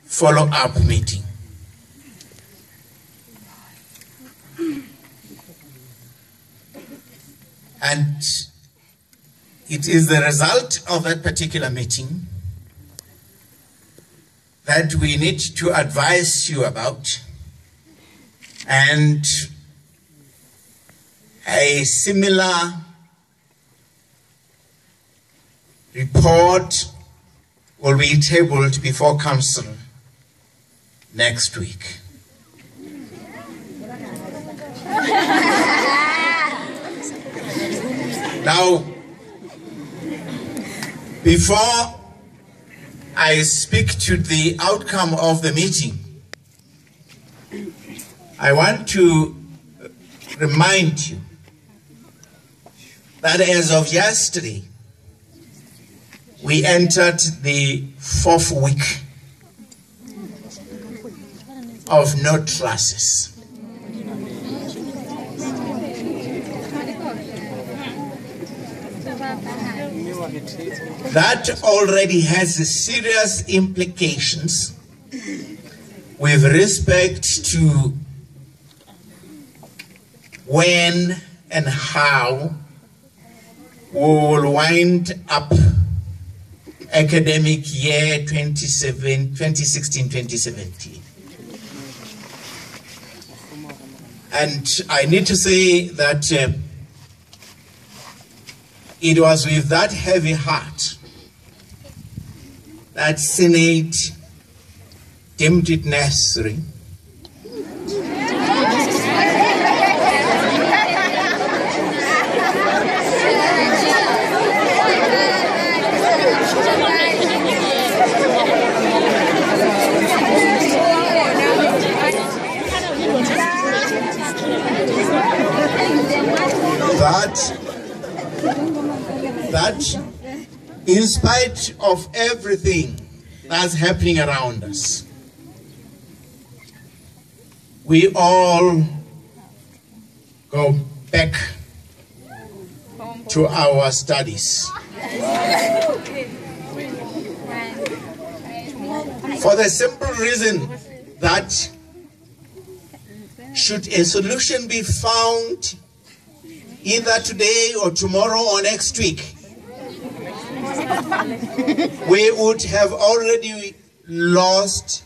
follow-up meeting. And it is the result of that particular meeting that we need to advise you about, and a similar report will be tabled before Council next week. Now, before I speak to the outcome of the meeting, I want to remind you that as of yesterday, we entered the 4th week of no classes. That already has serious implications with respect to when and how we will wind up academic year 2016-2017. And I need to say that it was with that heavy heart that Senate deemed it necessary that in spite of everything that's happening around us, we all go back to our studies. For the simple reason that should a solution be found either today or tomorrow or next week, we would have already lost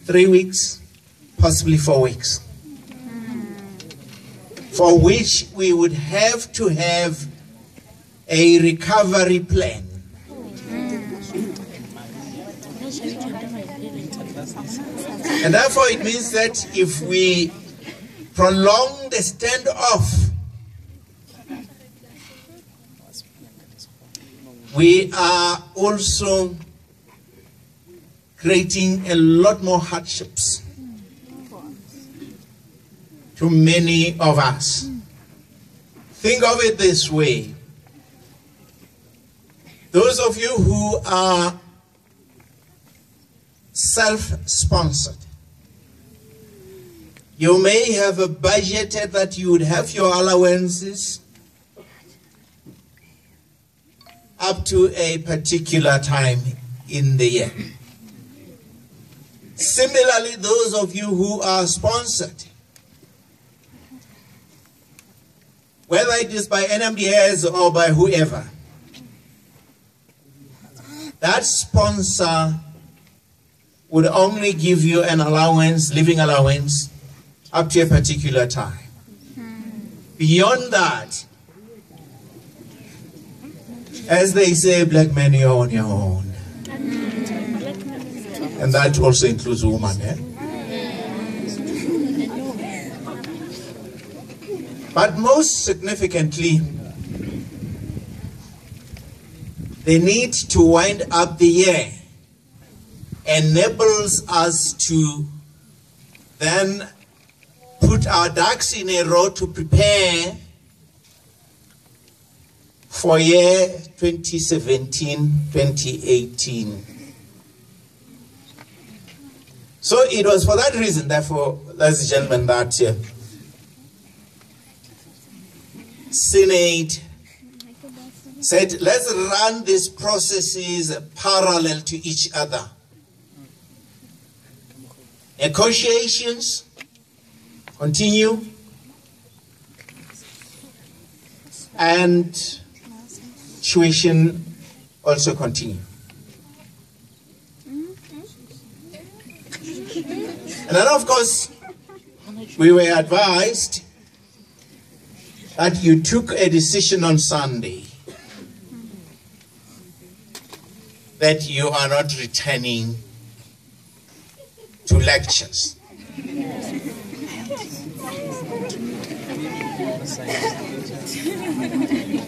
3 weeks, possibly 4 weeks, for which we would have to have a recovery plan. And therefore it means that if we prolong the standoff, we are also creating a lot more hardships to many of us. Think of it this way. Those of you who are self-sponsored, you may have budgeted that you would have your allowances up to a particular time in the year. Similarly, those of you who are sponsored, whether it is by NMDS or by whoever, that sponsor would only give you an allowance, living allowance, up to a particular time. Beyond that, as they say, black men, you're on your own. And that also includes women. But most significantly, the need to wind up the year enables us to then put our ducks in a row to prepare for year 2017-2018. So it was for that reason, therefore, ladies and gentlemen, that Senate said, let's run these processes parallel to each other Negotiations continue, and tuition also continue. And then, of course, we were advised that you took a decision on Sunday that you are not returning to lectures.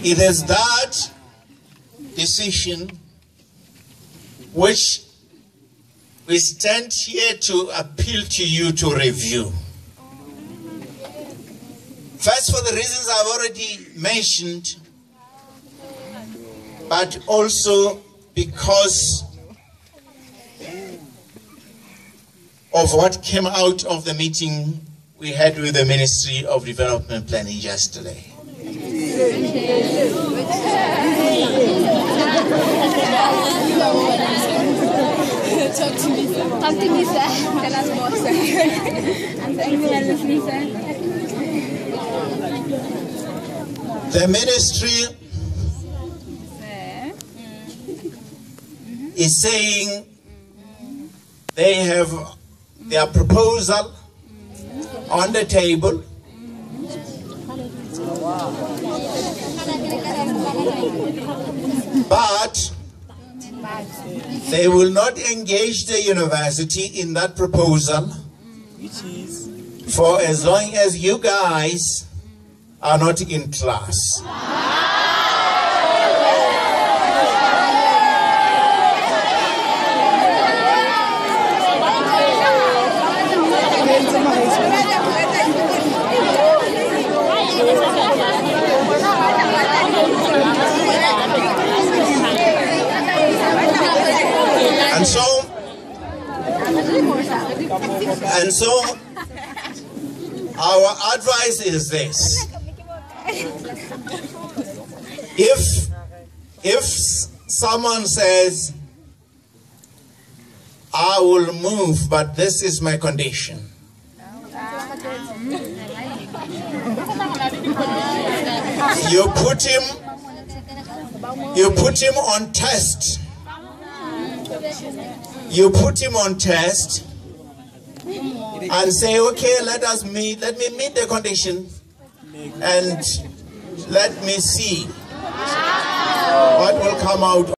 It is that decision which we stand here to appeal to you to review. First, for the reasons I've already mentioned, but also because of what came out of the meeting we had with the Ministry of Development Planning yesterday. Talk to me, sir. Talk to me, sir. Tell us more, sir. I'm saying we are listening, sir. The ministry is saying they have their proposal on the table. But they will not engage the university in that proposal for as long as you guys are not in class. And so our advice is this: if someone says, I will move, but this is my condition, you put him on test. You put him on test and say, okay, let me meet the condition and let me see what will come out